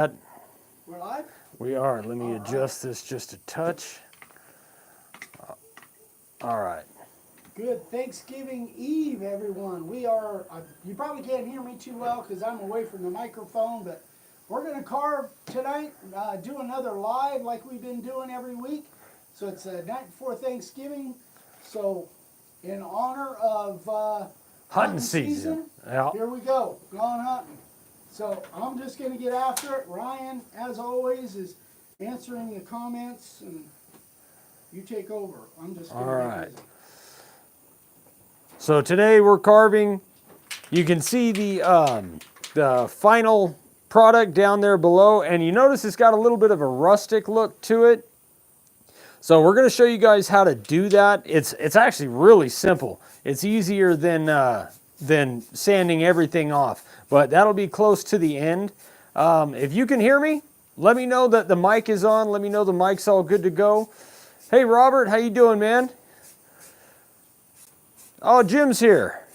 We're live? We are. Let me adjust this just a touch. All right. Good Thanksgiving Eve, everyone. We are, you probably can't hear me too well because I'm away from the microphone, but we're going to carve tonight, do another live like we've been doing every week. So it's the night before Thanksgiving. So in honor of Hunting season. Yeah. Here we go. Gone hunting. So I'm just going to get after it. Ryan, as always, is answering the comments, and you take over. I'm just going to get busy. So today we're carving. You can see the final product down there below, and you notice it's got a little bit of a rustic look to it. So we're going to show you guys how to do that. It's actually really simple. It's easier than sanding everything off, but that'll be close to the end. If you can hear me, let me know that the mic is on. Let me know the mic's all good to go. Hey Robert, how you doing, man? Oh, Jim's here.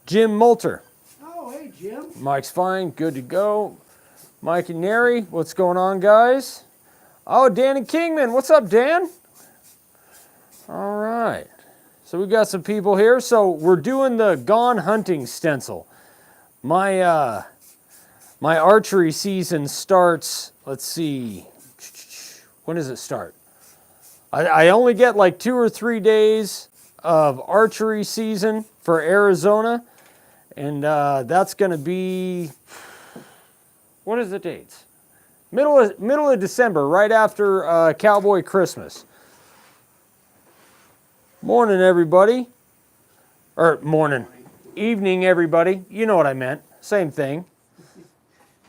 Jim Moulter. Oh, hey Jim. Mike's fine, good to go. Mike and Neri, what's going on, guys? Oh, Dan and Kingman, what's up, Dan? All right. So we got some people here. So we're doing the Gone Hunting stencil. My archery season starts, let's see, when does it start? I only get like 2 or 3 days of archery season for Arizona, and that's going to be, what is the dates? Middle of December, right after Cowboy Christmas. Morning, everybody. Or morning. Evening, everybody. You know what I meant. Same thing.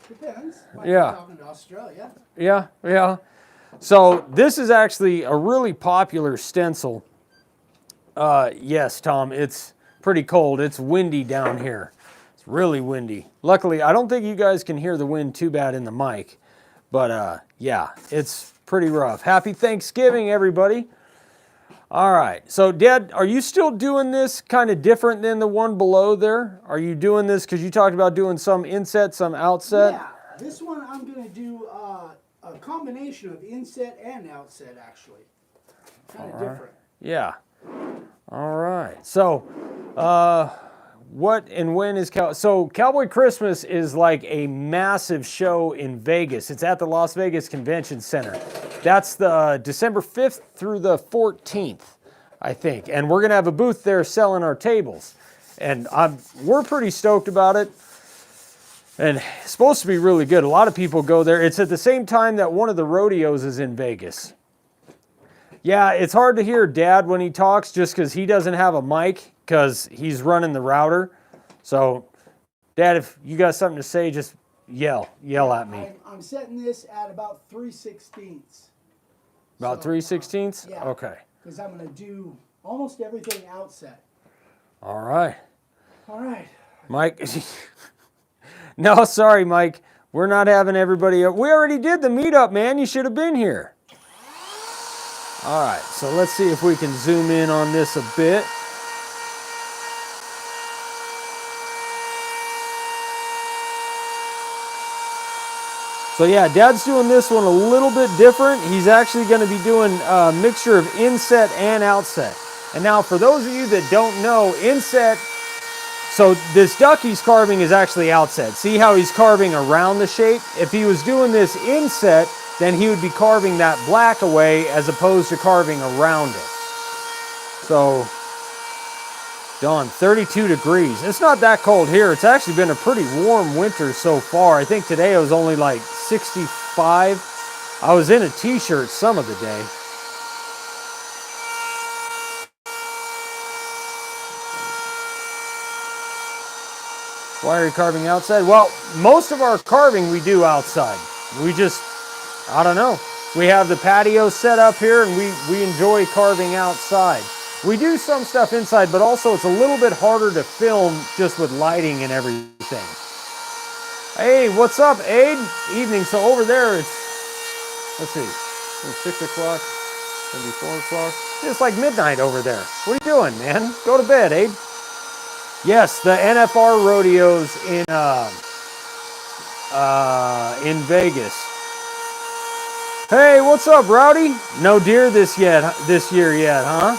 Depends. Might Yeah. be talking to Australia. Yeah. So this is actually a really popular stencil. Yes, Tom, it's pretty cold. It's windy down here. It's really windy. Luckily, I don't think you guys can hear the wind too bad in the mic. But yeah, it's pretty rough. Happy Thanksgiving, everybody. All right, so Dad, are you still doing this kind of different than the one below there? Are you doing this because you talked about doing some inset, some outset? Yeah, this one I'm going to do a combination of inset and outset, actually. Kind of different. Yeah. All right. So, what and when is Cowboy Christmas is like a massive show in Vegas. It's at the Las Vegas Convention Center. That's the December 5th through the 14th, I think. And we're going to have a booth there selling our tables. And we're pretty stoked about it. And it's supposed to be really good. A lot of people go there. It's at the same time that one of the rodeos is in Vegas. Yeah, it's hard to hear Dad when he talks just because he doesn't have a mic because he's running the router. So, Dad, if you got something to say, just yell at me. I'm setting this at about 3/16. About 3/16? Yeah. Okay. Because I'm going to do almost everything outset. All right. All right. Mike. No, sorry, Mike. We're not having everybody. We already did the meetup, man. You should have been here. All right, so let's see if we can zoom in on this a bit. So yeah, Dad's doing this one a little bit different. He's actually going to be doing a mixture of inset and outset. And now for those of you that don't know, inset, so this duck he's carving is actually outset. See how he's carving around the shape? If he was doing this inset, then he would be carving that black away as opposed to carving around it. So, Dawn, 32 degrees. It's not that cold here. It's actually been a pretty warm winter so far. I think today it was only like 65. I was in a t-shirt some of the day. Why are you carving outside? Well, most of our carving we do outside. We just, I don't know. We have the patio set up here and we enjoy carving outside. We do some stuff inside, but also it's a little bit harder to film just with lighting and everything. Hey, what's up, Aid? Evening. So over there it's, let's see, it's 6 o'clock, maybe 4 o'clock. It's like midnight over there. What are you doing, man? Go to bed, Aid. Yes, the NFR rodeos in in Vegas. Hey, what's up, Rowdy? No deer this year yet, huh?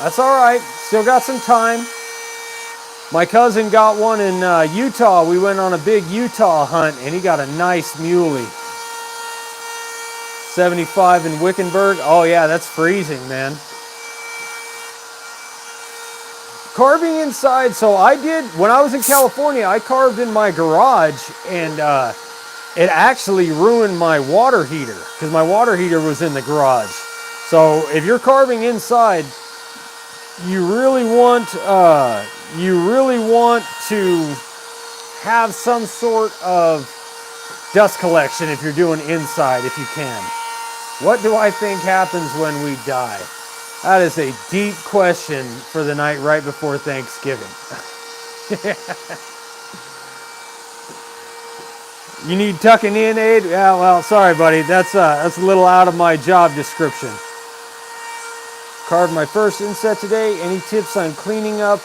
That's all right. Still got some time. My cousin got one in Utah. We went on a big Utah hunt, and he got a nice muley. 75 in Wickenburg. Oh yeah, that's freezing, man. Carving inside. So I did when I was in California. I carved in my garage, and it actually ruined my water heater because my water heater was in the garage. So if you're carving inside, you really want to have some sort of dust collection if you're doing inside, if you can. What do I think happens when we die? That is a deep question for the night right before Thanksgiving. You need tucking in, Aid? Yeah, well, sorry, buddy. That's a little out of my job description. Carved my first inset today. Any tips on cleaning up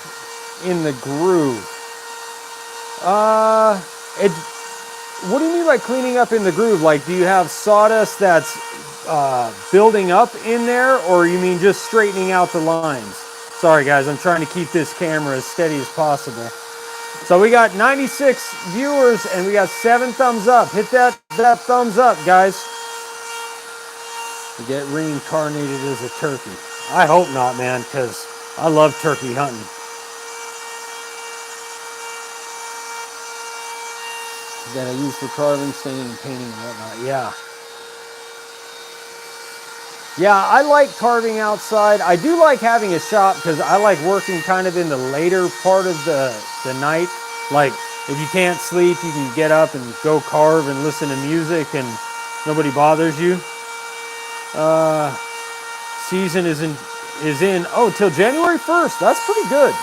in the groove? What do you mean by cleaning up in the groove? Like, do you have sawdust that's building up in there, or you mean just straightening out the lines? Sorry, guys. I'm trying to keep this camera as steady as possible. So we got 96 viewers and we got 7 thumbs up. Hit that thumbs up, guys. We get reincarnated as a turkey. I hope not, man, because I love turkey hunting. That I use for carving, staining, and painting and whatnot. Yeah. Yeah, I like carving outside. I do like having a shop because I like working kind of in the later part of the night. Like, if you can't sleep, you can get up and go carve and listen to music and nobody bothers you. Season is in, oh, till January 1st. That's pretty good.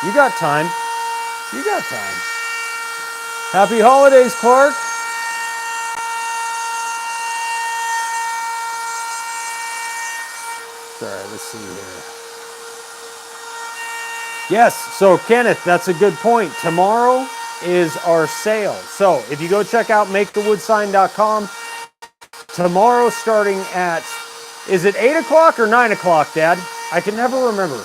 You got time. You got time. Happy holidays, Clark. Sorry, let's see here. Yes, so Kenneth, that's a good point. Tomorrow is our sale. So if you go check out makethewoodsign.com, tomorrow starting at, is it 8 o'clock or 9 o'clock, Dad? I can never remember.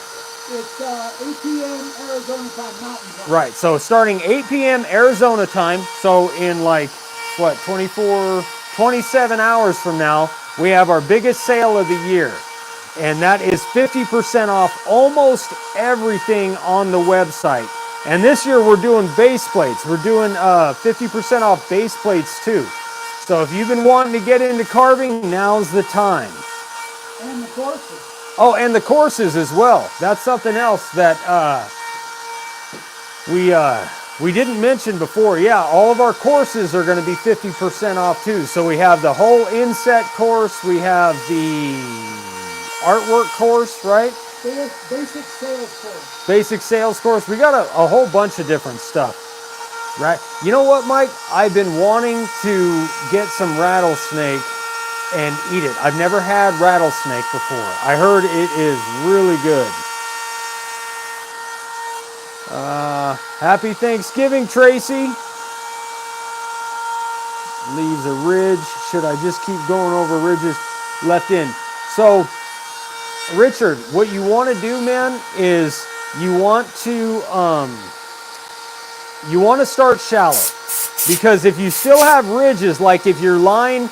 It's 8 p.m. Arizona time, Mountain Time. Right, so starting 8 p.m. Arizona time, so in like, what, 27 hours from now, we have our biggest sale of the year. And that is 50% off almost everything on the website. And this year we're doing base plates. We're doing 50% off base plates too. So if you've been wanting to get into carving, now's the time. And the courses. Oh, and the courses as well. That's something else that we didn't mention before. Yeah, all of our courses are going to be 50% off too. So we have the whole inset course. We have the artwork course, right? Basic sales course. Basic sales course. We got a whole bunch of different stuff, right? You know what, Mike? I've been wanting to get some rattlesnake and eat it. I've never had rattlesnake before. I heard it is really good. Happy Thanksgiving, Tracy. Leaves a ridge. Should I just keep going over ridges left in? So, Richard, what you want to do, man, is you want to start shallow, because if you still have ridges, like if your line,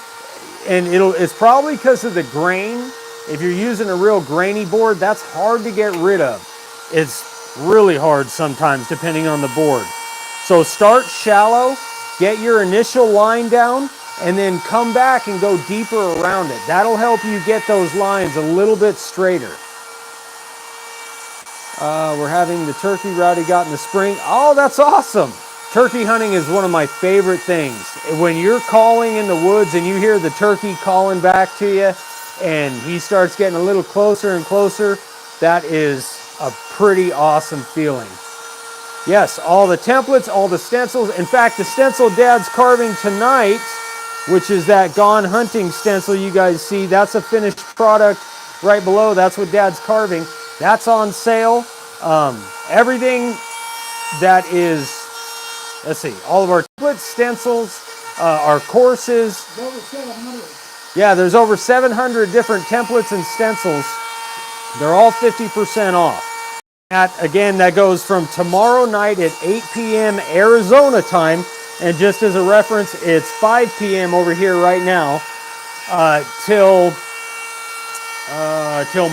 and it's probably because of the grain. If you're using a real grainy board, that's hard to get rid of. It's really hard sometimes, depending on the board. So start shallow, get your initial line down, and then come back and go deeper around it. That'll help you get those lines a little bit straighter. We're having the turkey Rowdy got in the spring. Oh, that's awesome. Turkey hunting is one of my favorite things. When you're calling in the woods and you hear the turkey calling back to you and he starts getting a little closer and closer, that is a pretty awesome feeling. Yes, all the templates, all the stencils. In fact, the stencil Dad's carving tonight, which is that Gone Hunting stencil you guys see, that's a finished product right below. That's what Dad's carving. That's on sale. Everything that is, let's see, all of our templates, stencils, our courses. It's over 700. Yeah, there's over 700 different templates and stencils. They're all 50% off. Again, that goes from tomorrow night at 8 p.m. Arizona time. And just as a reference, it's 5 p.m. over here right now till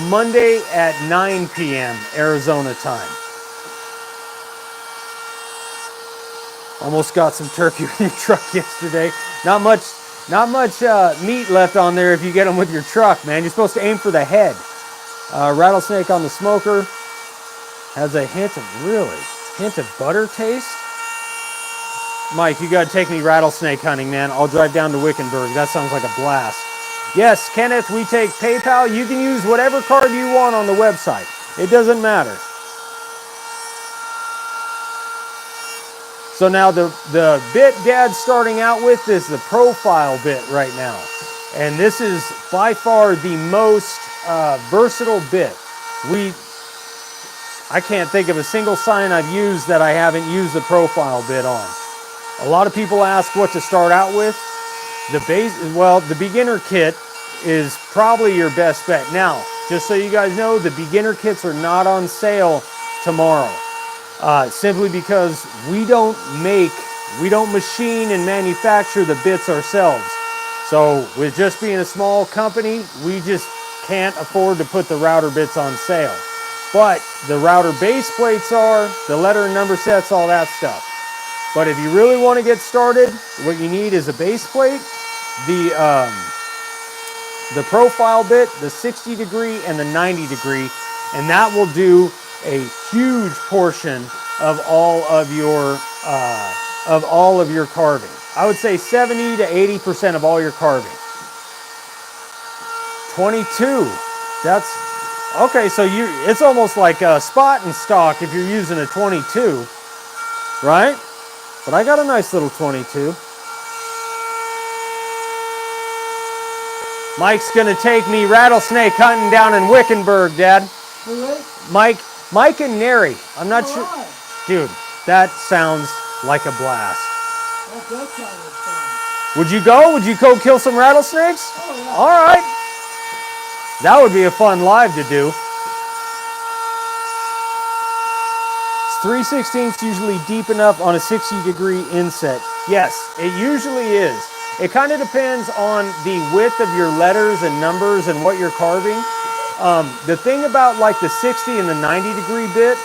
Monday at 9 p.m. Arizona time. Almost got some turkey in your truck yesterday. Not much meat left on there if you get them with your truck, man. You're supposed to aim for the head. Rattlesnake on the smoker. Has a hint of butter taste. Mike, you gotta take me rattlesnake hunting, man. I'll drive down to Wickenburg. That sounds like a blast. Yes, Kenneth, we take PayPal. You can use whatever card you want on the website. It doesn't matter. So now the bit Dad's starting out with is the profile bit right now. And this is by far the most versatile bit. I can't think of a single sign I've used that I haven't used the profile bit on. A lot of people ask what to start out with. The beginner kit is probably your best bet. Now, just so you guys know, the beginner kits are not on sale tomorrow. Simply because we don't machine and manufacture the bits ourselves. So with just being a small company, we just can't afford to put the router bits on sale. But the router base plates are, the letter and number sets, all that stuff. But if you really want to get started, what you need is a base plate, the profile bit, the 60 degree and the 90 degree, and that will do a huge portion of all of your carving. I would say 70 to 80% of all your carving. 22. That's okay. So it's almost like a spot and stock if you're using a 22, right? But I got a nice little 22. Mike's gonna take me rattlesnake hunting down in Wickenburg, Dad. Really? Mike and Neri. I'm not sure. Right. Dude, that sounds like a blast. That does sound like fun. Would you go? Would you go kill some rattlesnakes? Oh, yeah. All right. That would be a fun live to do. It's 3/16 usually deep enough on a 60-degree inset. Yes, it usually is. It kind of depends on the width of your letters and numbers and what you're carving. The thing about like the 60 and the 90-degree bit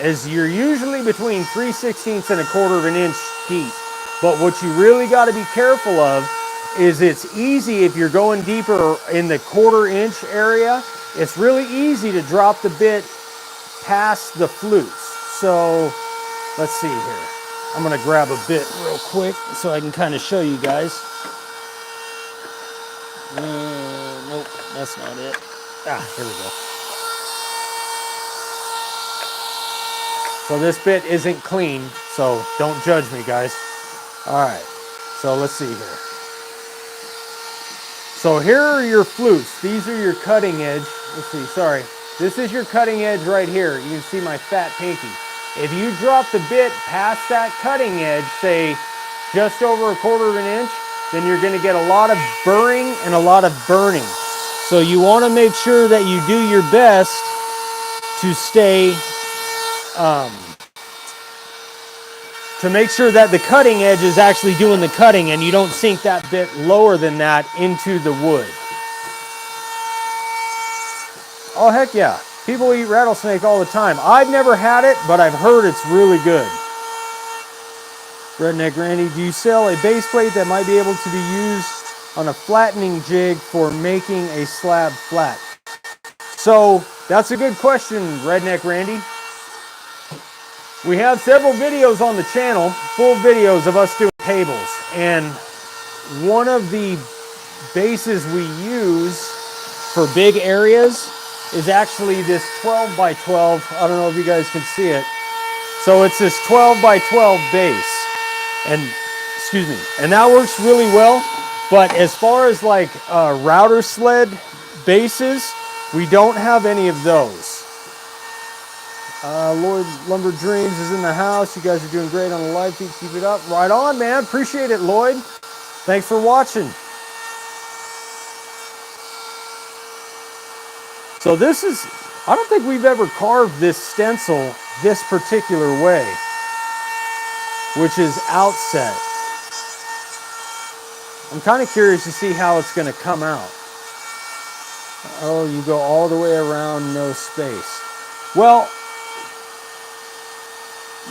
is you're usually between 3/16 and 1/4 of an inch deep. But what you really got to be careful of is it's easy if you're going deeper in the 1/4 inch area. It's really easy to drop the bit past the flutes. So let's see here. I'm gonna grab a bit real quick so I can kind of show you guys. Nope, that's not it. Here we go. So this bit isn't clean, so don't judge me, guys. All right, so let's see here. So here are your flutes. These are your cutting edge. Let's see, sorry. This is your cutting edge right here. You can see my fat pinky. If you drop the bit past that cutting edge, say just over 1/4 of an inch, then you're gonna get a lot of burring and a lot of burning. So you wanna make sure that you do your best to stay, to make sure that the cutting edge is actually doing the cutting and you don't sink that bit lower than that into the wood. Oh, heck yeah. People eat rattlesnake all the time. I've never had it, but I've heard it's really good. Redneck Randy, do you sell a base plate that might be able to be used on a flattening jig for making a slab flat? So that's a good question, Redneck Randy. We have several videos on the channel, full videos of us doing tables. And one of the bases we use for big areas is actually this 12 by 12. I don't know if you guys can see it. So it's this 12 by 12 base. And, excuse me, and that works really well. But as far as like router sled bases, we don't have any of those. Lloyd Lumber Dreams is in the house. You guys are doing great on the live feed. Keep it up. Right on, man. Appreciate it, Lloyd. Thanks for watching. So this is, I don't think we've ever carved this stencil this particular way, which is outset. I'm kind of curious to see how it's going to come out. Oh, you go all the way around, no space. Well,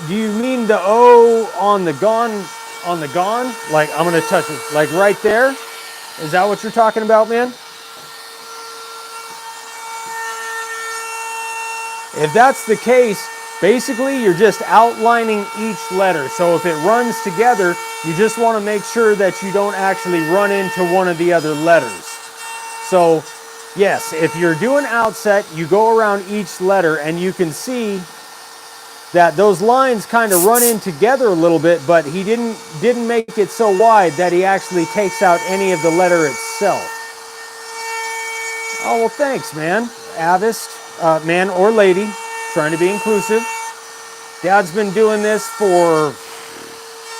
do you mean the O on the gone, Like, I'm going to touch it, like right there? Is that what you're talking about, man? If that's the case, basically you're just outlining each letter. So if it runs together, you just want to make sure that you don't actually run into one of the other letters. So yes, if you're doing outset, you go around each letter and you can see that those lines kind of run in together a little bit, but he didn't make it so wide that he actually takes out any of the letter itself. Oh, well, thanks, man. Avist, man or lady, trying to be inclusive. Dad's been doing this for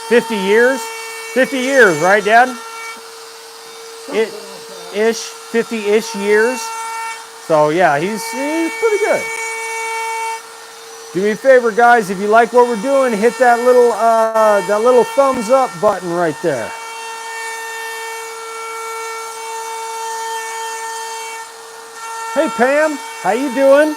50 years. 50 years, right, Dad? Ish, 50-ish years. So yeah, he's pretty good. Do me a favor, guys, if you like what we're doing, hit that little thumbs up button right there. Hey Pam, how you doing?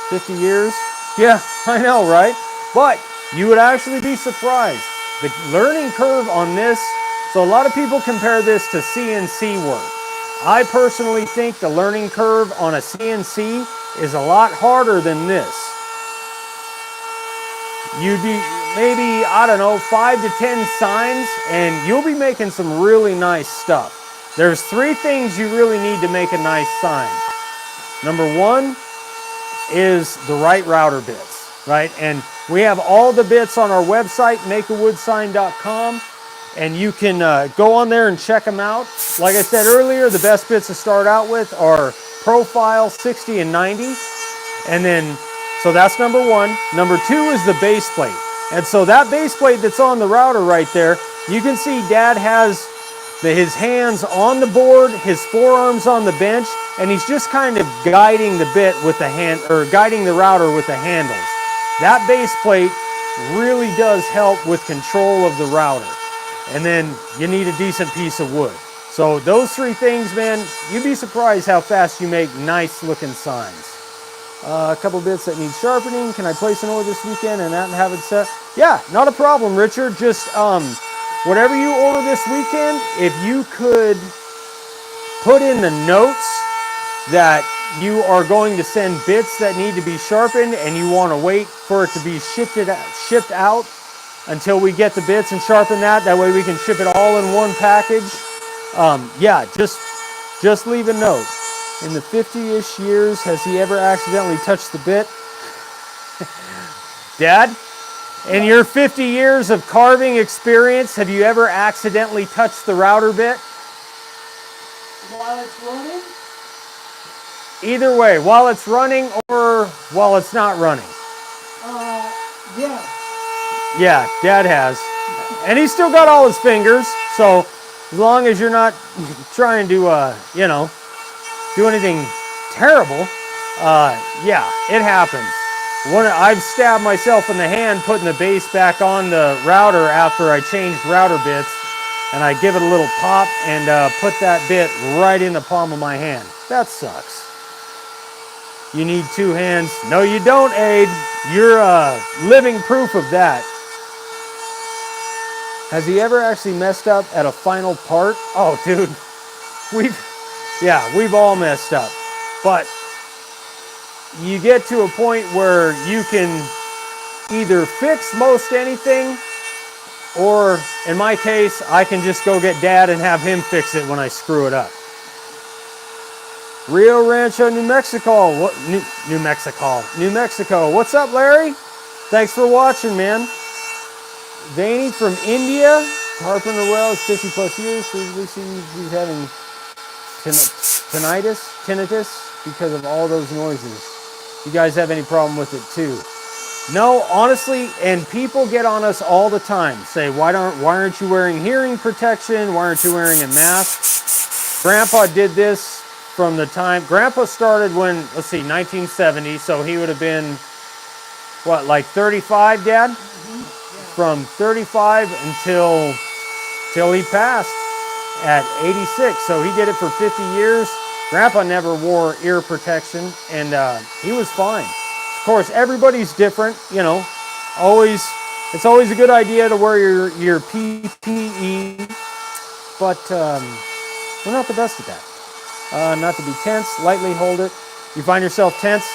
50 years? Yeah, I know, right? But you would actually be surprised. The learning curve on this, so a lot of people compare this to CNC work. I personally think the learning curve on a CNC is a lot harder than this. You'd be maybe, I don't know, 5 to 10 signs, and you'll be making some really nice stuff. There's 3 things you really need to make a nice sign. Number 1 is the right router bits, right? And we have all the bits on our website, makeawoodsign.com, and you can go on there and check them out. Like I said earlier, the best bits to start out with are profile, 60 and 90. And then, so that's number 1. Number 2 is the base plate. And so that base plate that's on the router right there, you can see Dad has his hands on the board, his forearms on the bench, and he's just kind of guiding the bit with the hand, or guiding the router with the handles. That base plate really does help with control of the router. And then you need a decent piece of wood. So those 3 things, man, you'd be surprised how fast you make nice looking signs. A couple bits that need sharpening. Can I place an order this weekend and not have it set? Yeah, not a problem, Richard. Just whatever you order this weekend, if you could put in the notes that you are going to send bits that need to be sharpened and you want to wait for it to be shipped out until we get the bits and sharpen that. That way we can ship it all in one package. Yeah, just leave a note. In the 50-ish years, has he ever accidentally touched the bit? Dad, in your 50 years of carving experience, have you ever accidentally touched the router bit? While it's running? Either way, while it's running or while it's not running. Yeah. Yeah, Dad has. And he's still got all his fingers, so as long as you're not trying to, you know, do anything terrible, yeah, it happens. I've stabbed myself in the hand putting the base back on the router after I changed router bits, and I give it a little pop and put that bit right in the palm of my hand. That sucks. You need 2 hands. No, you don't, Aid. You're living proof of that. Has he ever actually messed up at a final part? Oh, dude, we've all messed up. But you get to a point where you can either fix most anything, or in my case, I can just go get Dad and have him fix it when I screw it up. Rio Rancho, New Mexico. New Mexico. What's up, Larry? Thanks for watching, man. Vaney from India. Carpenter Wells, 50 plus years. Previously, he's having tinnitus because of all those noises. you guys have any problem with it too. No, honestly, and people get on us all the time, say, why aren't you wearing hearing protection? Why aren't you wearing a mask? Grandpa did this from the time, Grandpa started when, let's see, 1970, so he would have been, what, like 35, Dad? Mm-hmm. Yeah. From 35 till he passed at 86, so he did it for 50 years. Grandpa never wore ear protection, and he was fine. Of course, everybody's different, you know. It's always a good idea to wear your PPE, but we're not the best at that. Not to be tense, lightly hold it. You find yourself tense,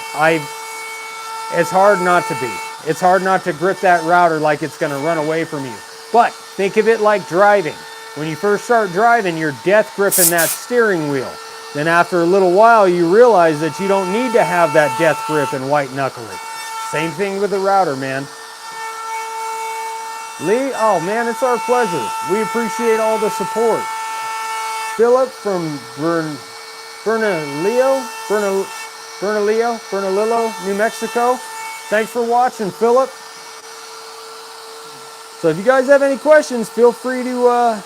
it's hard not to be. It's hard not to grip that router like it's going to run away from you. But think of it like driving. When you first start driving, you're death gripping that steering wheel. Then after a little while, you realize that you don't need to have that death grip and white knuckle it. Same thing with the router, man. Lee, oh man, it's our pleasure. We appreciate all the support. Philip from Bernalillo, New Mexico. Thanks for watching, Philip. So if you guys have any questions, feel free to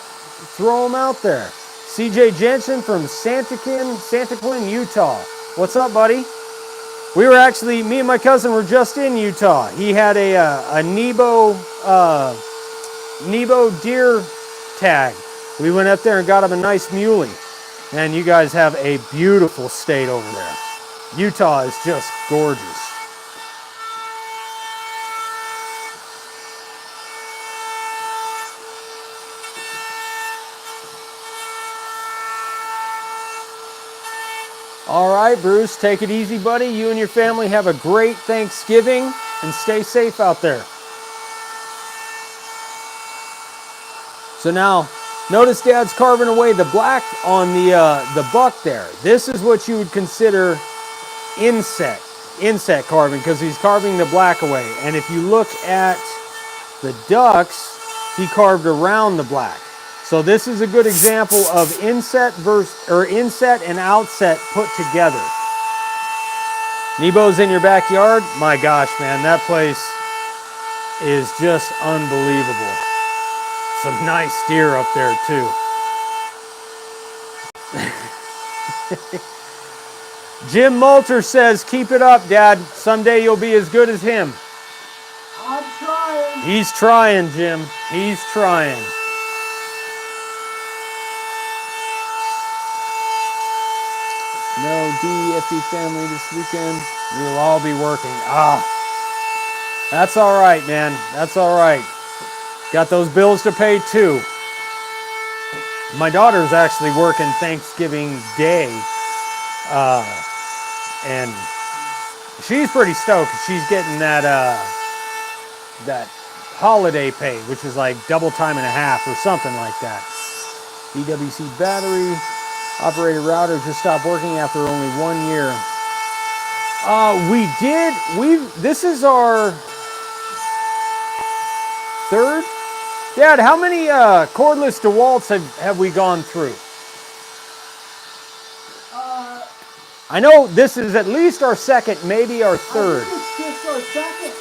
throw them out there. CJ Jensen from Santa Quinn, Utah. What's up, buddy? We were actually, me and my cousin were just in Utah. He had a Nebo deer tag. We went up there and got him a nice muley. And you guys have a beautiful state over there. Utah is just gorgeous. All right, Bruce, take it easy, buddy. You and your family have a great Thanksgiving and stay safe out there. So now, notice Dad's carving away the black on the buck there. This is what you would consider inset carving, because he's carving the black away. And if you look at the ducks, he carved around the black. So this is a good example of inset and outset put together. Nebo's in your backyard. My gosh, man, that place is just unbelievable. Some nice deer up there too. Jim Moulter says, keep it up, Dad. Someday you'll be as good as him. I'm trying. He's trying, Jim. He's trying. No DFB family this weekend. We will all be working. That's all right, man. That's all right. Got those bills to pay too. My daughter's actually working Thanksgiving Day, and she's pretty stoked. She's getting that holiday pay, which is like double time and a half or something like that. BWC battery. Operator router just stopped working after only 1 year. This is our third? Dad, how many cordless DeWalt's have we gone through? I know this is at least our second, maybe our third. I think it's just our second.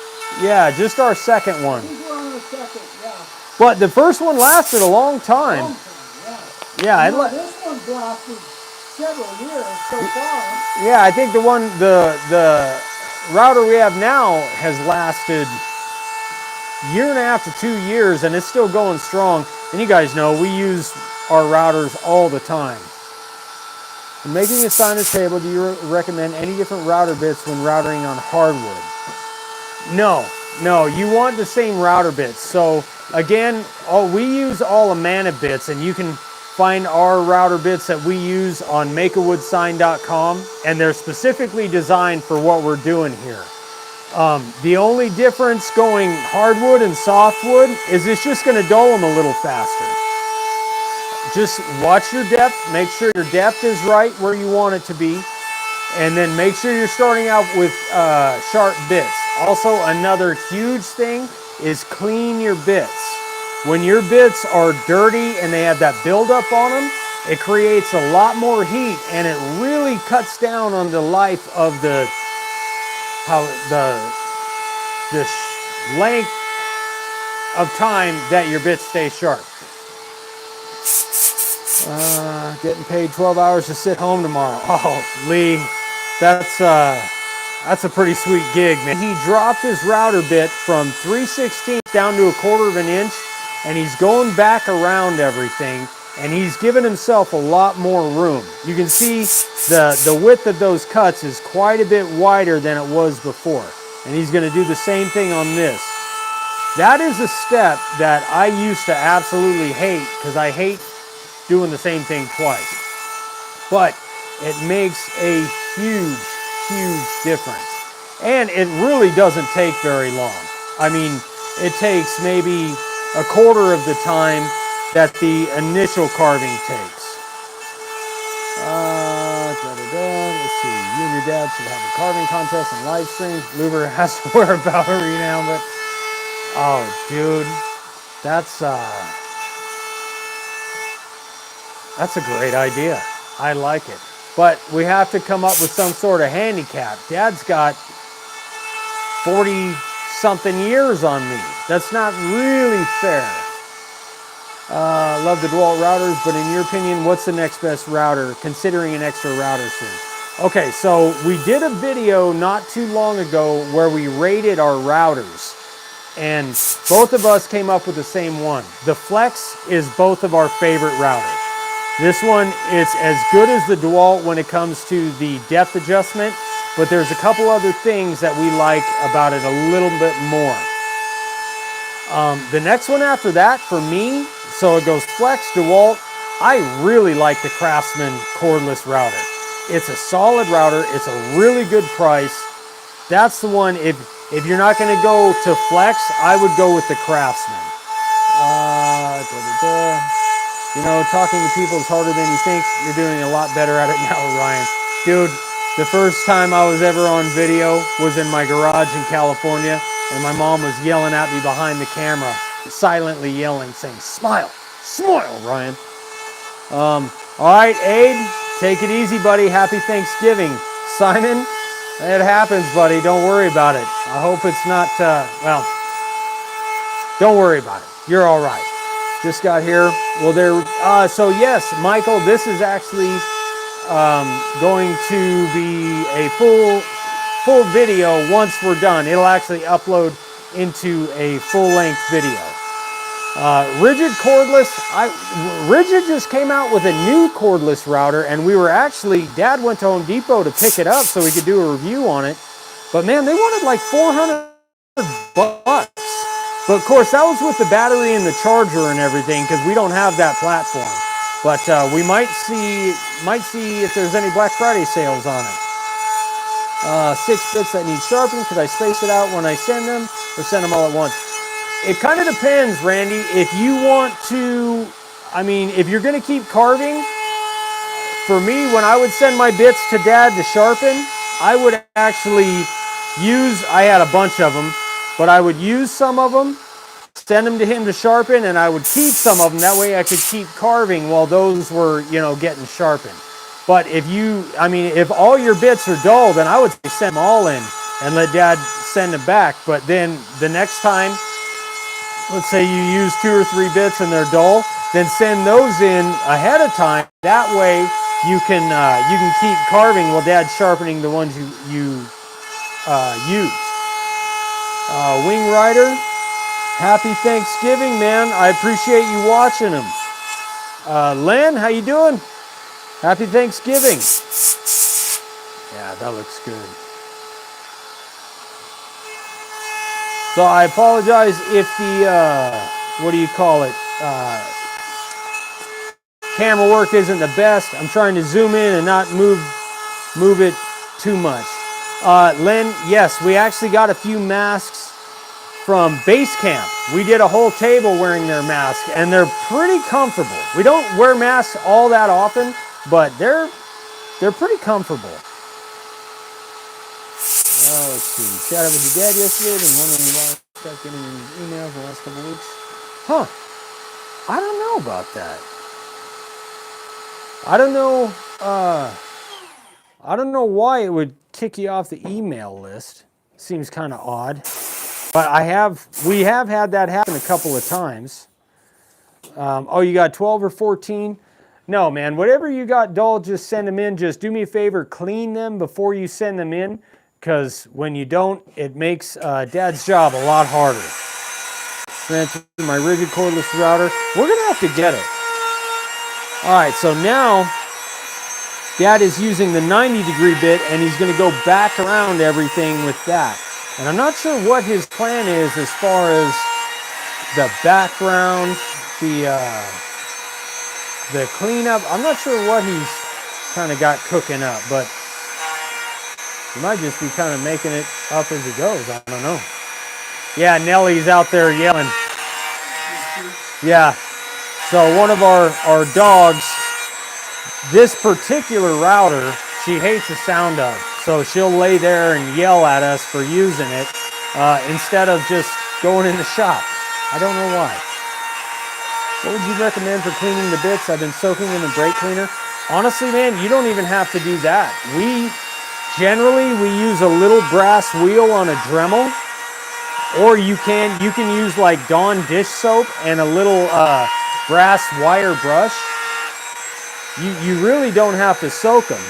Yeah, just our second one. I think we're on the second, yeah. But the first one lasted a long time. Yeah, this one lasted several years so far. Yeah, I think the router we have now has lasted a year and a half to 2 years, and it's still going strong. And you guys know we use our routers all the time. When making a sinus table, do you recommend any different router bits when routering on hardwood? No, you want the same router bits. So again, we use all Amana bits, and you can find our router bits that we use on makeawoodsign.com, and they're specifically designed for what we're doing here. The only difference going hardwood and softwood is it's just going to dull them a little faster. Just watch your depth, make sure your depth is right where you want it to be, and then make sure you're starting out with sharp bits. Also, another huge thing is clean your bits. When your bits are dirty and they have that buildup on them, it creates a lot more heat, and it really cuts down on the life of the how the length of time that your bits stay sharp. Getting paid 12 hours to sit home tomorrow. Oh, Lee, that's a pretty sweet gig, man. He dropped his router bit from 3/16 down to 1/4 of an inch, and he's going back around everything, and he's given himself a lot more room. You can see the width of those cuts is quite a bit wider than it was before, and he's going to do the same thing on this. That is a step that I used to absolutely hate because I hate doing the same thing twice. But it makes a huge, huge difference. And it really doesn't take very long. I mean, it takes maybe 1/4 of the time that the initial carving takes. Let's see. You and your dad should have a carving contest and live stream. Luber has to wear a Bowery now, but oh, dude, that's a great idea. I like it. But we have to come up with some sort of handicap. Dad's got 40-something years on me. That's not really fair. Love the DeWalt routers, but in your opinion, what's the next best router, considering an extra router soon? Okay, so we did a video not too long ago where we rated our routers. And both of us came up with the same one. The Flex is both of our favorite routers. This one is as good as the DeWalt when it comes to the depth adjustment, but there's a couple other things that we like about it a little bit more. The next one after that, for me, so it goes Flex, DeWalt, I really like the Craftsman cordless router. It's a solid router, it's a really good price. That's the one, if you're not gonna go to Flex, I would go with the Craftsman. You know, talking to people is harder than you think. You're doing a lot better at it now, Ryan. Dude, the first time I was ever on video was in my garage in California, and my mom was yelling at me behind the camera, silently yelling, saying, "Smile, smile, Ryan." All right, Abe, take it easy, buddy. Happy Thanksgiving. Simon, it happens, buddy. Don't worry about it. I hope it's not, well, don't worry about it. You're all right. Just got here. Well, so yes, Michael, this is actually going to be a full video once we're done. It'll actually upload into a full-length video. Rigid cordless, Rigid just came out with a new cordless router, and we were actually, Dad went to Home Depot to pick it up so we could do a review on it. But man, they wanted like $400. But of course, that was with the battery and the charger and everything, because we don't have that platform. But we might see if there's any Black Friday sales on it. 6 bits that need sharpening. Could I space it out when I send them, or send them all at once? It kind of depends, Randy. If you want to, I mean, if you're going to keep carving, for me, when I would send my bits to Dad to sharpen, I would actually I had a bunch of them, but I would use some of them, send them to him to sharpen, and I would keep some of them. That way I could keep carving while those were, getting sharpened. But if all your bits are dull, then I would send them all in and let Dad send them back. But then the next time, let's say you use 2 or 3 bits and they're dull, then send those in ahead of time. That way you can keep carving while Dad's sharpening the ones you use. Wing Rider, happy Thanksgiving, man. I appreciate you watching them. Len, how you doing? Happy Thanksgiving. Yeah, that looks good. So I apologize if the, camera work isn't the best. I'm trying to zoom in and not move it too much. Len, yes, we actually got a few masks from Base Camp. We did a whole table wearing their masks, and they're pretty comfortable. We don't wear masks all that often, but they're pretty comfortable. Let's see. Chatted with your dad yesterday, been wondering why I stopped getting any emails the last couple of weeks. Huh. I don't know about that. I don't know why it would kick you off the email list. seems kind of odd. But we have had that happen a couple of times. Oh, you got 12 or 14? No, man, whatever you got dull, just send them in. Just do me a favor, clean them before you send them in, because when you don't, it makes Dad's job a lot harder. That's my rigid cordless router. We're gonna have to get it. All right, so now Dad is using the 90-degree bit, and he's gonna go back around everything with that. And I'm not sure what his plan is as far as the background, the cleanup. I'm not sure what he's kind of got cooking up, but he might just be kind of making it up as he goes. I don't know. Yeah, Nellie's out there yelling. Yeah. So one of our dogs, this particular router, she hates the sound of. So she'll lay there and yell at us for using it instead of just going in the shop. I don't know why. What would you recommend for cleaning the bits? I've been soaking them in brake cleaner. Honestly, man, you don't even have to do that. We use a little brass wheel on a Dremel, or you can use like Dawn dish soap and a little brass wire brush. You really don't have to soak them.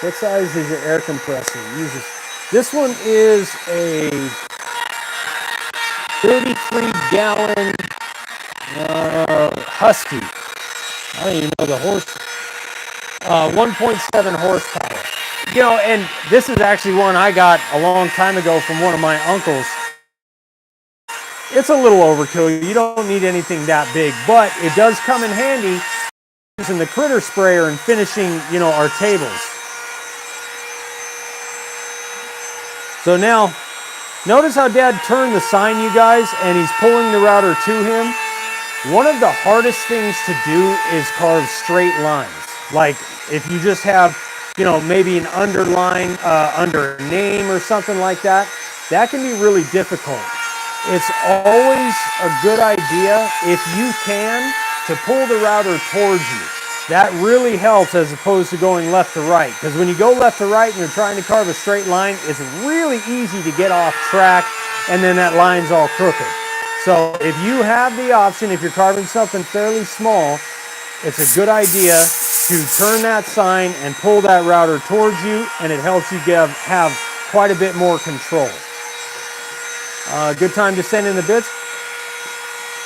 What size is your air compressor? This one is a 33-gallon Husky. I don't even know the horse. 1.7 horsepower. You know, and this is actually one I got a long time ago from one of my uncles. It's a little overkill. You don't need anything that big, but it does come in handy using the critter sprayer and finishing, you know, our tables. So now, notice how Dad turned the sign, you guys, and he's pulling the router to him. One of the hardest things to do is carve straight lines. Like if you just have, you know, maybe an underline under a name or something like that, that can be really difficult. It's always a good idea, if you can, to pull the router towards you. That really helps as opposed to going left to right. Because when you go left to right and you're trying to carve a straight line, it's really easy to get off track and then that line's all crooked. So if you have the option, if you're carving something fairly small, it's a good idea to turn that sign and pull that router towards you, and it helps you have quite a bit more control. Good time to send in the bits?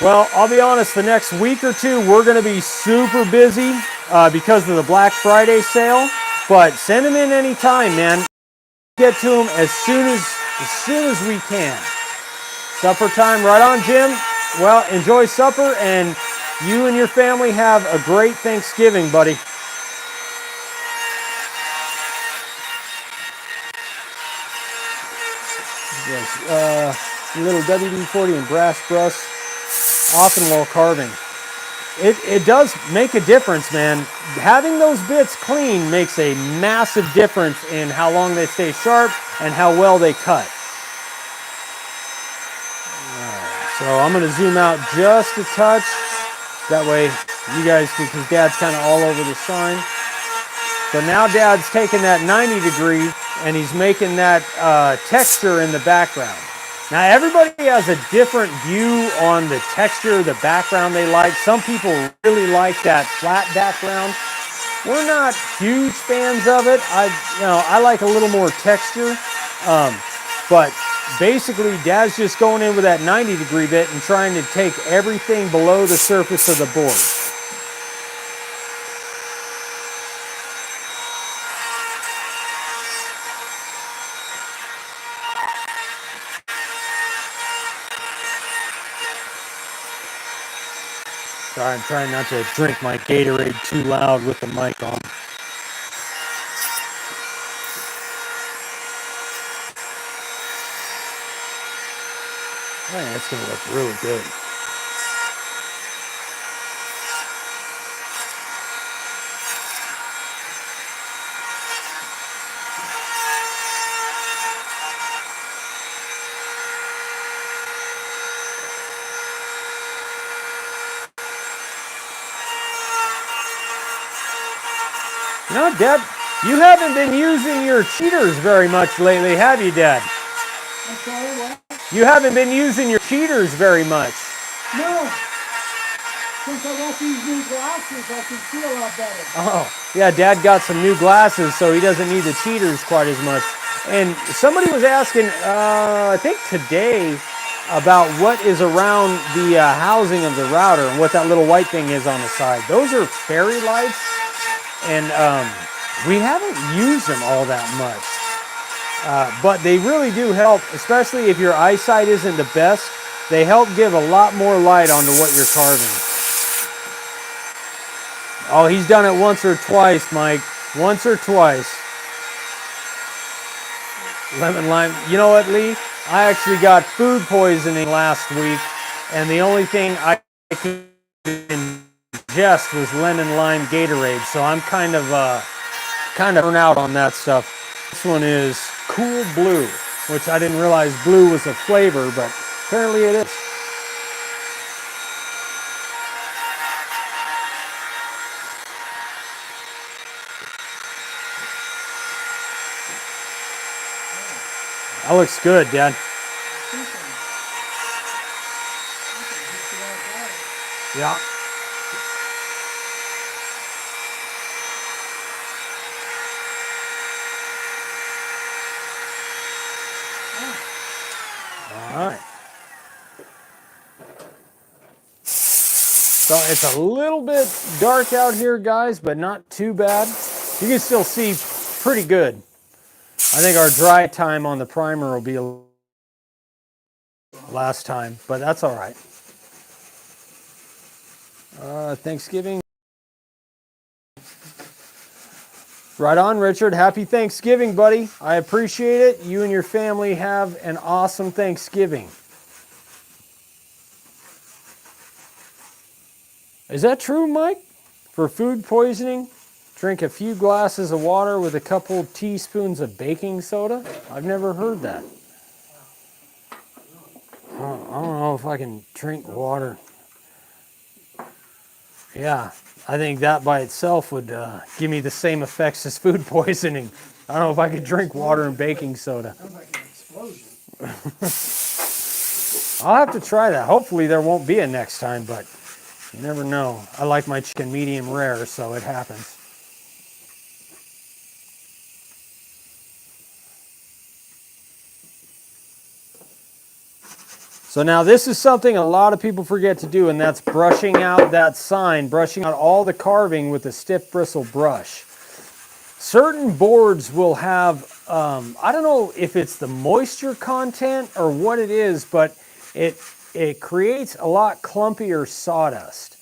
Well, I'll be honest, the next week or two, we're going to be super busy because of the Black Friday sale, but send them in anytime, man. Get to them as soon as we can. Supper time, right on, Jim? Well, enjoy supper, and you and your family have a great Thanksgiving, buddy. Yes, little WD-40 and brass brush, often while carving. It does make a difference, man. Having those bits clean makes a massive difference in how long they stay sharp and how well they cut. So I'm going to zoom out just a touch. That way you guys can, because Dad's kind of all over the sign. So now Dad's taking that 90 degree and he's making that texture in the background. Now everybody has a different view on the texture, the background they like. Some people really like that flat background. We're not huge fans of it. I like a little more texture. But basically, Dad's just going in with that 90 degree bit and trying to take everything below the surface of the board. Sorry, I'm trying not to drink my Gatorade too loud with the mic on. Man, it's going to look really good. You know, Dad, You haven't been using your cheaters very much lately, have you, Dad? I'm sorry, what? You haven't been using your cheaters very much. No. Since I got these new glasses, I can see a lot better. Oh, yeah, Dad got some new glasses, so he doesn't need the cheaters quite as much. And somebody was asking, I think today, about what is around the housing of the router and what that little white thing is on the side. Those are fairy lights, and we haven't used them all that much. But they really do help, especially if your eyesight isn't the best. They help give a lot more light onto what you're carving. Oh, he's done it once or twice, Mike. Once or twice. Lemon lime. You know what, Lee? I actually got food poisoning last week, and the only thing I could ingest was lemon lime Gatorade. So I'm kind of burnt out on that stuff. This one is Cool Blue, which I didn't realize blue was a flavor, but apparently it is. That looks good, Dad. Yeah. All right. So it's a little bit dark out here, guys, but not too bad. You can still see pretty good. I think our dry time on the primer will be last time, but that's all right. Thanksgiving. Right on, Richard. Happy Thanksgiving, buddy. I appreciate it. You and your family have an awesome Thanksgiving. Is that true, Mike? For food poisoning, drink a few glasses of water with a couple teaspoons of baking soda? I've never heard that. I don't know if I can drink water. Yeah, I think that by itself would give me the same effects as food poisoning. I don't know if I could drink water and baking soda. Sounds like an explosion. I'll have to try that. Hopefully there won't be a next time, but you never know. I like my chicken medium rare, so it happens. So now this is something a lot of people forget to do, and that's brushing out that sign, brushing out all the carving with a stiff bristle brush. Certain boards will have, I don't know if it's the moisture content or what it is, but it creates a lot clumpier sawdust.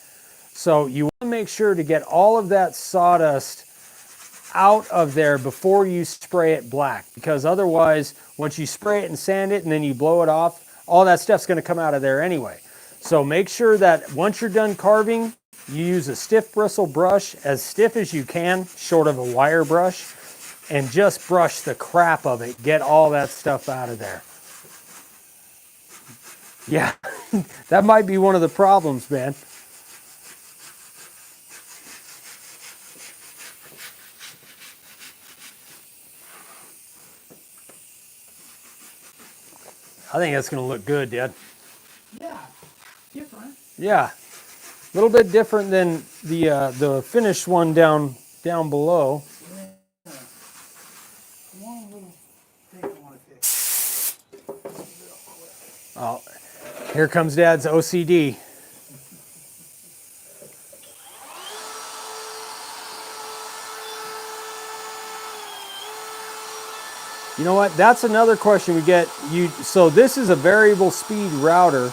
So you want to make sure to get all of that sawdust out of there before you spray it black, because otherwise, once you spray it and sand it and then you blow it off, all that stuff's going to come out of there anyway. So make sure that once you're done carving, you use a stiff bristle brush, as stiff as you can, short of a wire brush, and just brush the crap of it. Get all that stuff out of there. Yeah, that might be one of the problems, man. I think that's going to look good, Dad. Yeah, different. Yeah, a little bit different than the finished one down below. Yeah. One little thing I want to fix. Oh, here comes Dad's OCD. You know what? That's another question we get. So this is a variable speed router,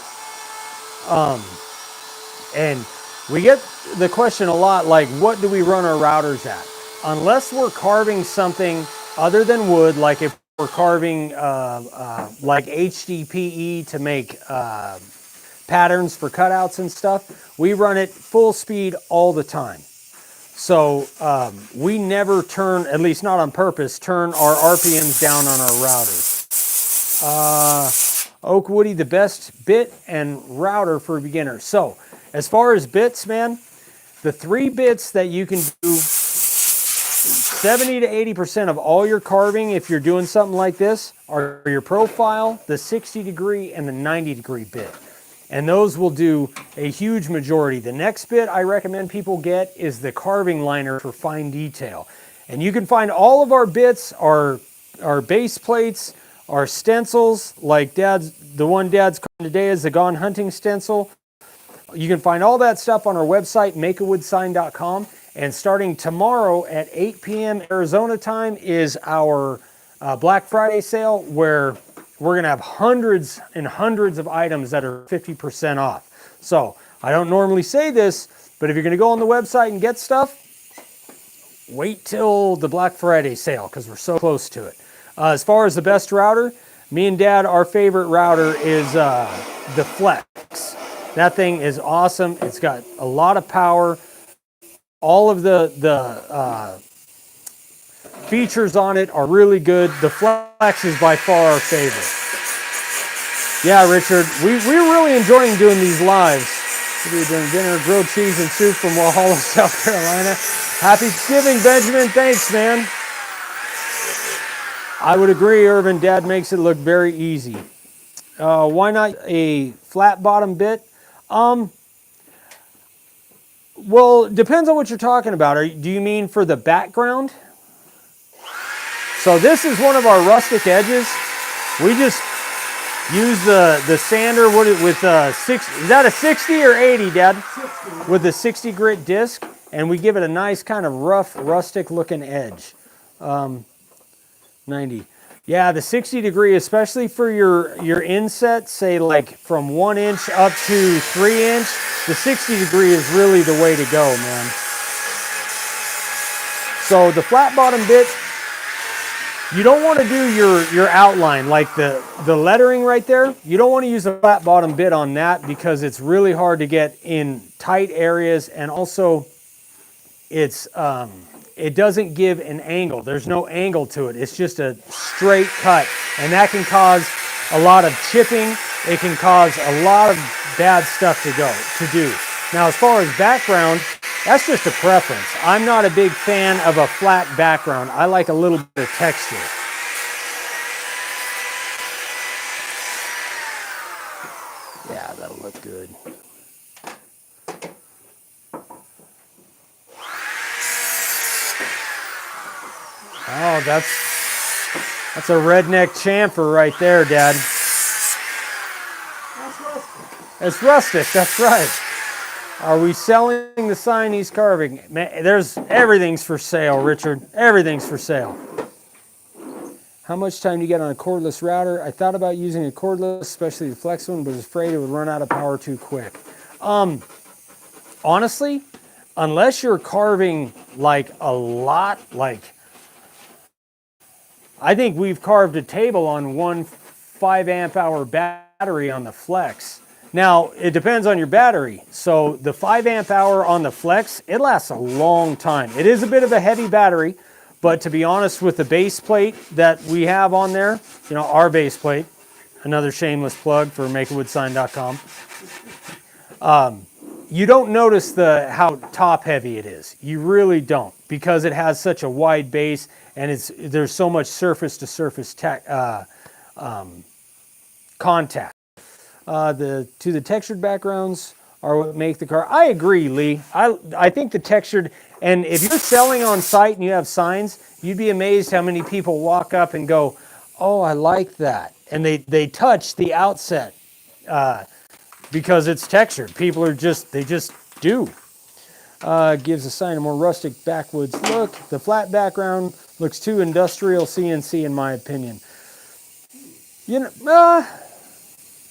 and we get the question a lot, like, what do we run our routers at? Unless we're carving something other than wood, like if we're carving like HDPE to make patterns for cutouts and stuff, we run it full speed all the time. So we never turn, at least not on purpose, turn our RPMs down on our routers. Oak Woody, the best bit and router for beginners. So as far as bits, man, the 3 bits that you can do 70 to 80% of all your carving, if you're doing something like this, are your profile, the 60-degree, and the 90-degree bit. And those will do a huge majority. The next bit I recommend people get is the carving liner for fine detail. And you can find all of our bits, our base plates, our stencils, like the one Dad's carving today is the Gone Hunting stencil. You can find all that stuff on our website, makeawoodsign.com. And starting tomorrow at 8 p.m. Arizona time is our Black Friday sale, where we're going to have hundreds and hundreds of items that are 50% off. So I don't normally say this, but if you're going to go on the website and get stuff, wait till the Black Friday sale because we're so close to it. As far as the best router, me and Dad, our favorite router is the Flex. That thing is awesome. It's got a lot of power. All of the features on it are really good. The Flex is by far our favorite. Yeah, Richard, we're really enjoying doing these lives. We're doing dinner, grilled cheese and soup from Walhalla, South Carolina. Happy Thanksgiving, Benjamin. Thanks, man. I would agree, Irvin. Dad makes it look very easy. Why not a flat bottom bit? Well, it depends on what you're talking about. Do you mean for the background? So this is one of our rustic edges. We just use the sander with 6. Is that a 60 or 80, Dad? 60. With the 60 grit disc, and we give it a nice kind of rough, rustic looking edge. 90. Yeah, the 60 degree, especially for your inset, say like from 1 inch up to 3 inch, the 60 degree is really the way to go, man. So the flat bottom bit, you don't want to do your outline, like the lettering right there. You don't want to use a flat bottom bit on that because it's really hard to get in tight areas, and also it's it doesn't give an angle. There's no angle to it. It's just a straight cut, and that can cause a lot of chipping. It can cause a lot of bad stuff to do. Now, as far as background, that's just a preference. I'm not a big fan of a flat background. I like a little bit of texture. Yeah, that'll look good. Oh, that's a redneck chamfer right there, Dad. That's rustic. It's rustic, that's right. Are we selling the sign he's carving? Man, everything's for sale, Richard. Everything's for sale. How much time do you get on a cordless router? I thought about using a cordless, especially the flex one, but was afraid it would run out of power too quick. Honestly, unless you're carving like a lot, I think we've carved a table on one 5 amp hour battery on the flex. Now, it depends on your battery. So the 5 amp hour on the flex, it lasts a long time. It is a bit of a heavy battery, but to be honest, with the base plate that we have on there, you know, our base plate, another shameless plug for makeawoodsign.com, you don't notice how top heavy it is. You really don't, because it has such a wide base and there's so much surface to surface contact. The textured backgrounds are what make the car. I agree, Lee. I think the textured, and if you're selling on site and you have signs, you'd be amazed how many people walk up and go, "Oh, I like that," and they touch the outset because it's textured. People they just do. Gives the sign a more rustic backwoods look. The flat background looks too industrial CNC in my opinion.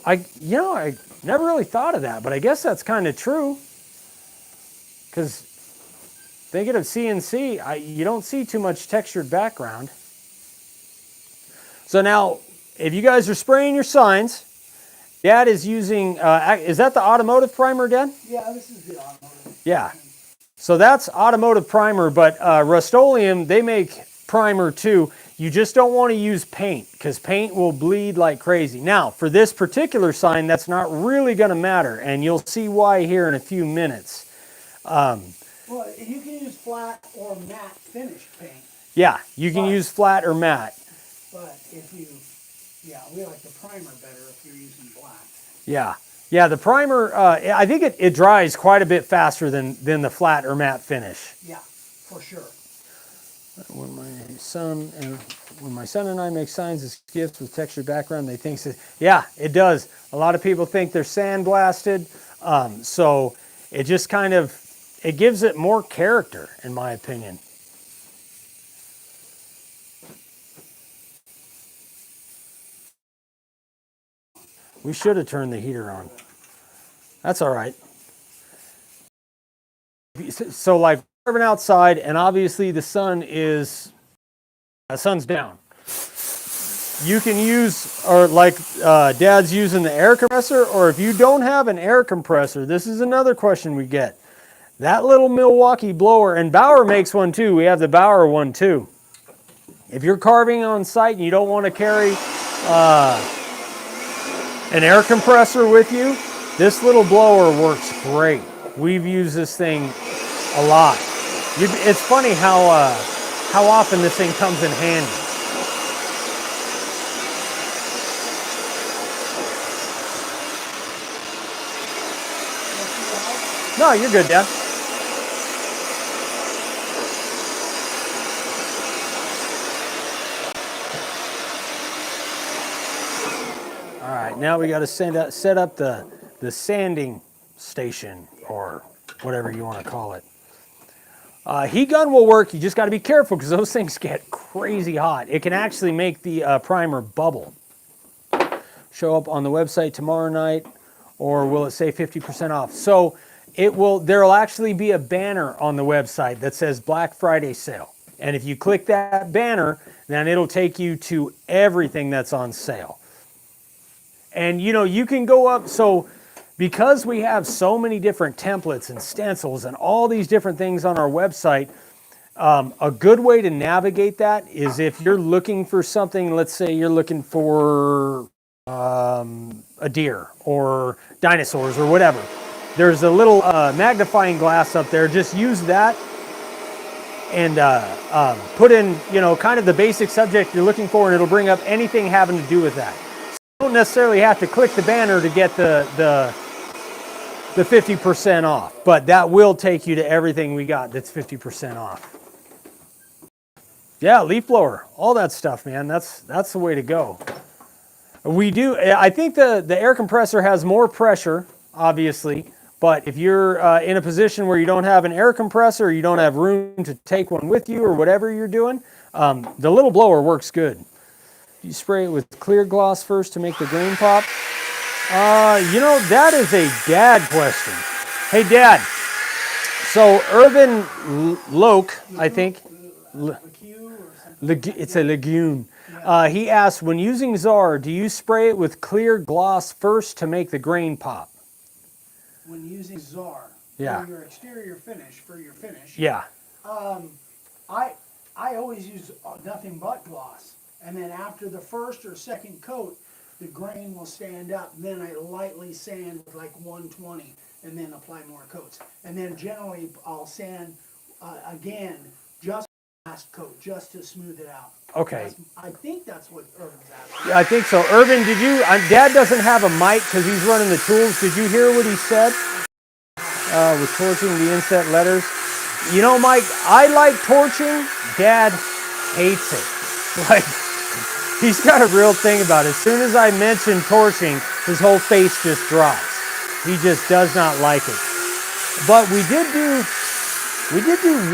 I never really thought of that, but I guess that's kind of true. Because thinking of CNC, you don't see too much textured background. So now, if you guys are spraying your signs, Dad is using, is that the automotive primer, Dad? Yeah, this is the automotive. Yeah. So that's automotive primer, but Rust-Oleum, they make primer too. You just don't want to use paint because paint will bleed like crazy. Now, for this particular sign, that's not really going to matter, and you'll see why here in a few minutes. Well, you can use flat or matte finish paint. Yeah, you can use flat or matte. But if you, yeah, we like the primer better if you're using black. Yeah. Yeah, the primer, I think it dries quite a bit faster than the flat or matte finish. Yeah, for sure. When my son and I make signs as gifts with textured background, they think, yeah, it does. A lot of people think they're sandblasted, so it just kind of, it gives it more character, in my opinion. We should have turned the heater on. That's all right. So like carving outside, and obviously the sun's down. You can use, or like Dad's using the air compressor, or if you don't have an air compressor, this is another question we get. That little Milwaukee blower, and Bauer makes one too. We have the Bauer one too. If you're carving on site and you don't want to carry an air compressor with you, this little blower works great. We've used this thing a lot. It's funny how often this thing comes in handy. No, you're good, Dad. All right, now we got to set up the sanding station, or whatever you want to call it. Heat gun will work. You just got to be careful because those things get crazy hot. It can actually make the primer bubble. Show up on the website tomorrow night, or will it say 50% off? So there'll actually be a banner on the website that says Black Friday sale. And if you click that banner, then it'll take you to everything that's on sale. And you can go up, so because we have so many different templates and stencils and all these different things on our website, a good way to navigate that is if you're looking for something, let's say you're looking for a deer or dinosaurs or whatever. There's a little magnifying glass up there. Just use that and put in, kind of the basic subject you're looking for, and it'll bring up anything having to do with that. You don't necessarily have to click the banner to get the 50% off, but that will take you to everything we got that's 50% off. Yeah, leaf blower, all that stuff, man. That's the way to go. I think the air compressor has more pressure, obviously, but if you're in a position where you don't have an air compressor, or you don't have room to take one with you, or whatever you're doing, the little blower works good. You spray it with clear gloss first to make the grain pop? That is a Dad question. Hey, Dad. So Irvin Loke, I think. It's a legume. He asked, when using Czar, do you spray it with clear gloss first to make the grain pop? When using Czar for your exterior finish, Yeah. I always use nothing but gloss. And then after the first or second coat, the grain will stand up. Then I lightly sand with like 120 and then apply more coats. And then generally I'll sand again, just last coat, just to smooth it out. Okay. I think that's what Irvin's asking. Yeah, I think so. Irvin, Dad doesn't have a mic because he's running the tools. Did you hear what he said? With torching the inset letters. Mike, I like torching. Dad hates it. Like, he's got a real thing about it. As soon as I mention torching, his whole face just drops. He just does not like it. But we did do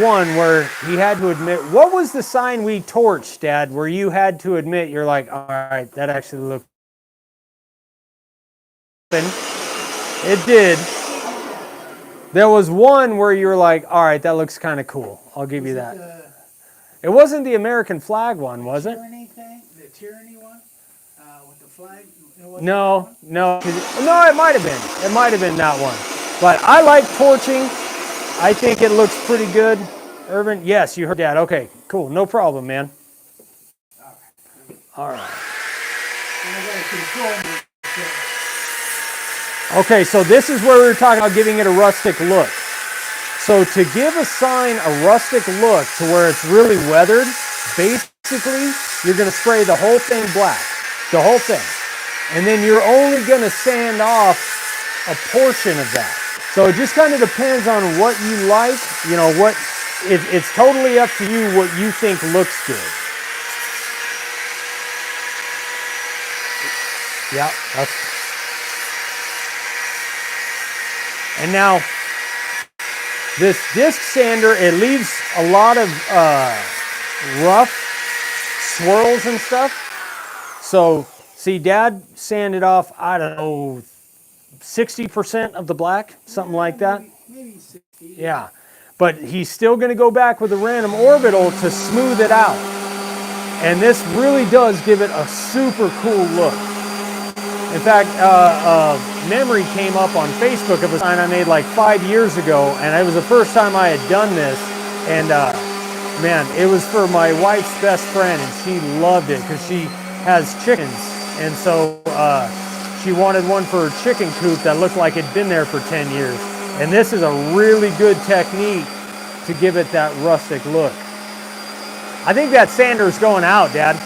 one where he had to admit, what was the sign we torched, Dad, where you had to admit, you're like, all right, that actually looked. It did. There was one where you were like, all right, that looks kind of cool. I'll give you that. It wasn't the American flag one, was it? The tyranny one with the flag? No, it might have been. It might have been that one. But I like torching. I think it looks pretty good. Irvin, yes, you heard that. Okay, cool. No problem, man. All right. Okay, so this is where we were talking about giving it a rustic look. So to give a sign a rustic look to where it's really weathered, basically, you're going to spray the whole thing black, the whole thing. And then you're only going to sand off a portion of that. So it just kind of depends on what you like, you know, it's totally up to you what you think looks good. Yeah, and now this disc sander, it leaves a lot of rough swirls and stuff. So see, Dad sanded off, I don't know, 60% of the black, something like that. Maybe 60. Yeah, but he's still going to go back with a random orbital to smooth it out. And this really does give it a super cool look. In fact, memory came up on Facebook of a sign I made like 5 years ago, and it was the first time I had done this. And man, it was for my wife's best friend, and she loved it because she has chickens. And so she wanted one for her chicken coop that looked like it'd been there for 10 years. And this is a really good technique to give it that rustic look. I think that sander's going out, Dad.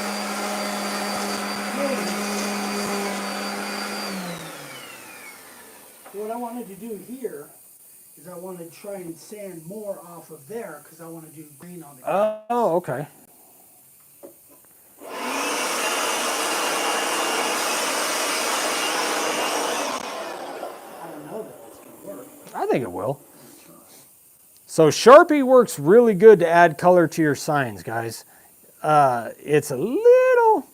What I wanted to do here is I wanted to try and sand more off of there because I want to do green on the grass. Oh, okay. I don't know that it's going to work. I think it will. So Sharpie works really good to add color to your signs, guys. It's a little,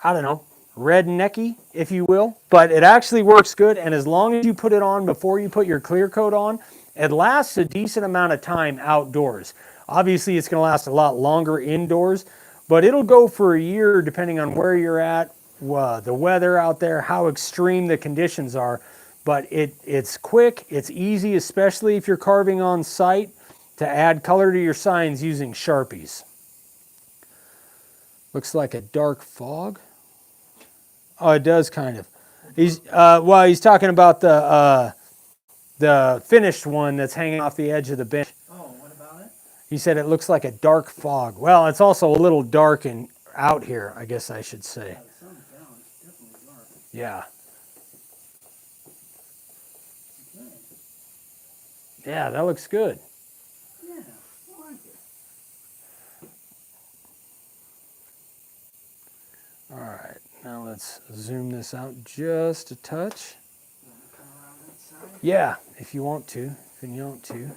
I don't know, rednecky, if you will, but it actually works good. And as long as you put it on before you put your clear coat on, it lasts a decent amount of time outdoors. Obviously, it's going to last a lot longer indoors, but it'll go for a year depending on where you're at, the weather out there, how extreme the conditions are. But it's quick, it's easy, especially if you're carving on site, to add color to your signs using Sharpies. Looks like a dark fog. Oh, it does kind of. He's talking about the finished one that's hanging off the edge of the bench. Oh, what about it? He said it looks like a dark fog. Well, it's also a little dark and out here, I guess I should say. Yeah, the sun's down. It's definitely dark. Yeah. Okay. Yeah, that looks good. Yeah, I like it. All right, now let's zoom this out just a touch. You want to come around that side? Yeah, if you want to, if you want to.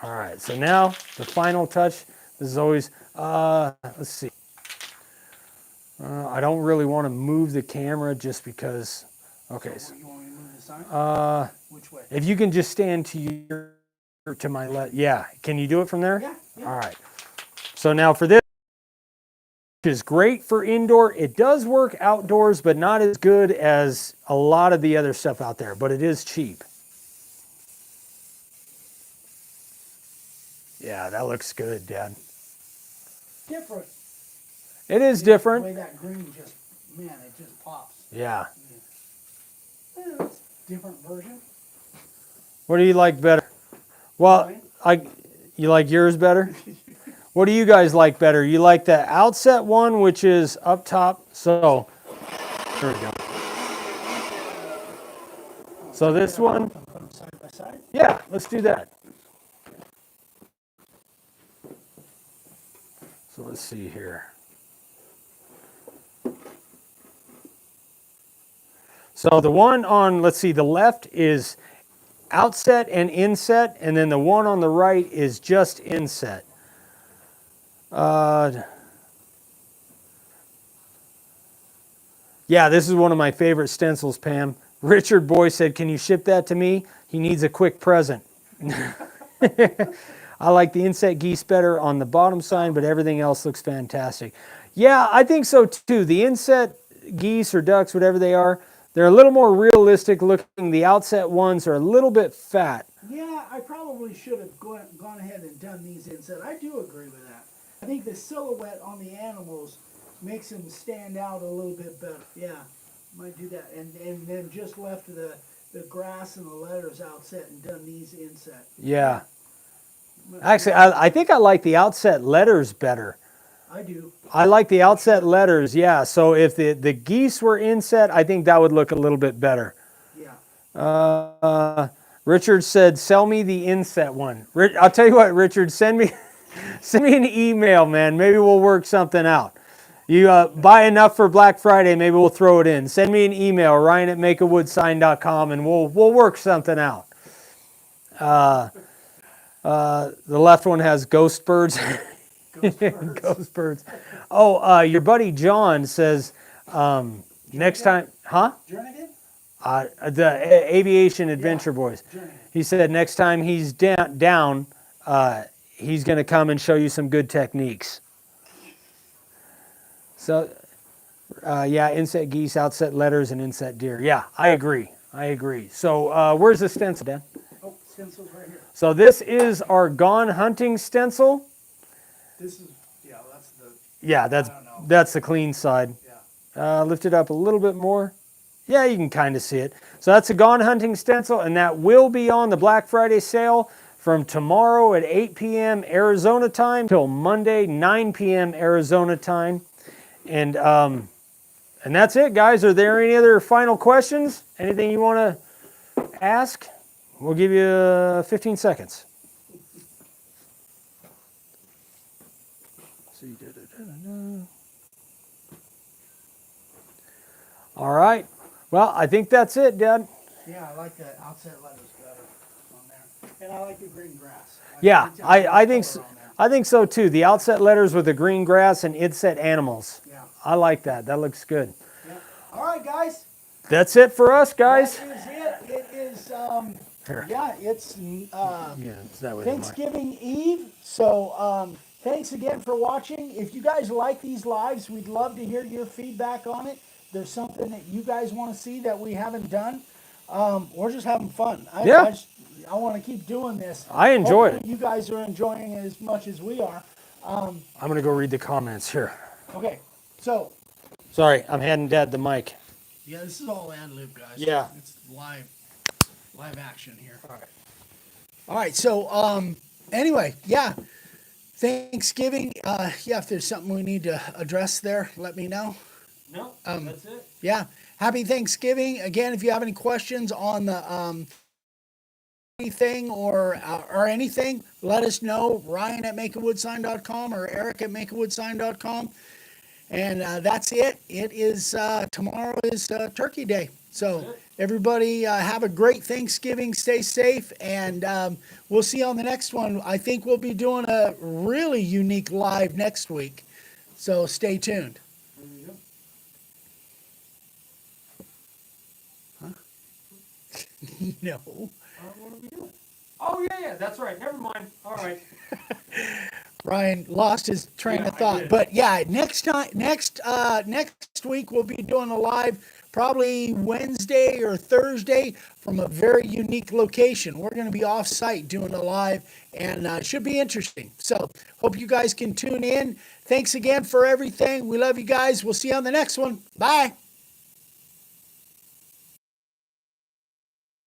All right, so now the final touch. This is always, let's see. I don't really want to move the camera just because, okay. So you want me to move the sign? Which way? If you can just stand to my left. Yeah, can you do it from there? Yeah. All right. So now for this, which is great for indoor. It does work outdoors, but not as good as a lot of the other stuff out there, but it is cheap. Yeah, that looks good, Dad. Different. It is The different. way that green just, man, it just pops. Yeah. Yeah, it's a different version. What do you like better? Well, you like yours better? What do you guys like better? You like the outset one, which is up top. So, there we go. So this one, Put them side by side. yeah, let's do that. So let's see here. So the one on, let's see, the left is outset and inset, and then the one on the right is just inset. Yeah, this is one of my favorite stencils, Pam. Richard Boy said, can you ship that to me? He needs a quick present. I like the inset geese better on the bottom sign, but everything else looks fantastic. Yeah, I think so too. The inset geese or ducks, whatever they are, they're a little more realistic looking. The outset ones are a little bit fat. Yeah, I probably should have gone ahead and done these inset. I do agree with that. I think the silhouette on the animals makes them stand out a little bit better. Yeah, might do that. And then just left the the grass and the letters outset and done these inset. Yeah. Actually, I think I like the outset letters better. I do. I like the outset letters, yeah. So if the geese were inset, I think that would look a little bit better. Yeah. Richard said, sell me the inset one. I'll tell you what, Richard, send me an email, man. Maybe we'll work something out. You buy enough for Black Friday, maybe we'll throw it in. Send me an email, ryan@makeawoodsign.com, and we'll work something out. The left one has ghost birds. Ghost birds. Oh, your buddy John says next time, huh? Jernigan? The Aviation Adventure Boys. Jernigan. He said next time he's down, he's going to come and show you some good techniques. So, yeah, inset geese, outset letters, and inset deer. Yeah, I agree. So, where's the stencil, Dan? Oh, stencil's right here. So this is our Gone Hunting stencil. This is, yeah, that's the... Yeah, that's the clean side. Yeah. Lift it up a little bit more. Yeah, you can kind of see it. So that's a Gone Hunting stencil, and that will be on the Black Friday sale from tomorrow at 8 p.m. Arizona time till Monday, 9 p.m. Arizona time. And that's it, guys. Are there any other final questions? Anything you want to ask? We'll give you 15 seconds. All right. Well, I think that's it, Dad. Yeah, I like the outset letters better on there. And I like the green grass. Yeah, I think so. so. I think so too. The outset letters with the green grass and inset animals. Yeah. I like that. That looks good. Yeah. All right, guys. That's it for us, guys. That is it. It is, Here. yeah, it's It's that way. Thanksgiving Eve. So thanks again for watching. If you guys like these lives, we'd love to hear your feedback on it. There's something that you guys want to see that we haven't done. We're just having fun. I want to keep doing this. I enjoy Hopefully you guys are enjoying it as much as we are. I'm going to go read the comments here. Okay, so. Sorry, I'm handing Dad the mic. Yeah, this is all ad lib, guys. Yeah. It's live action here. All right, so anyway, yeah. Thanksgiving, yeah, if there's something we need to address there, let me know. No, that's it. Yeah. Happy Thanksgiving. Again, if you have any questions on the anything or anything, let us know. Ryan@makeawoodsign.com or Eric@makeawoodsign.com. And that's it. It is tomorrow is Turkey Day. So everybody have a great Thanksgiving. Stay safe, and we'll see you on the next one. I think we'll be doing a really unique live next week. So stay tuned. No. What are we doing? Oh, yeah, that's right. Never mind. All right. Ryan lost his train of thought. But yeah, next week we'll be doing a live probably Wednesday or Thursday from a very unique location. We're going to be off site doing a live, and it should be interesting. So hope you guys can tune in. Thanks again for everything. We love you guys. We'll see you on the next one. Bye.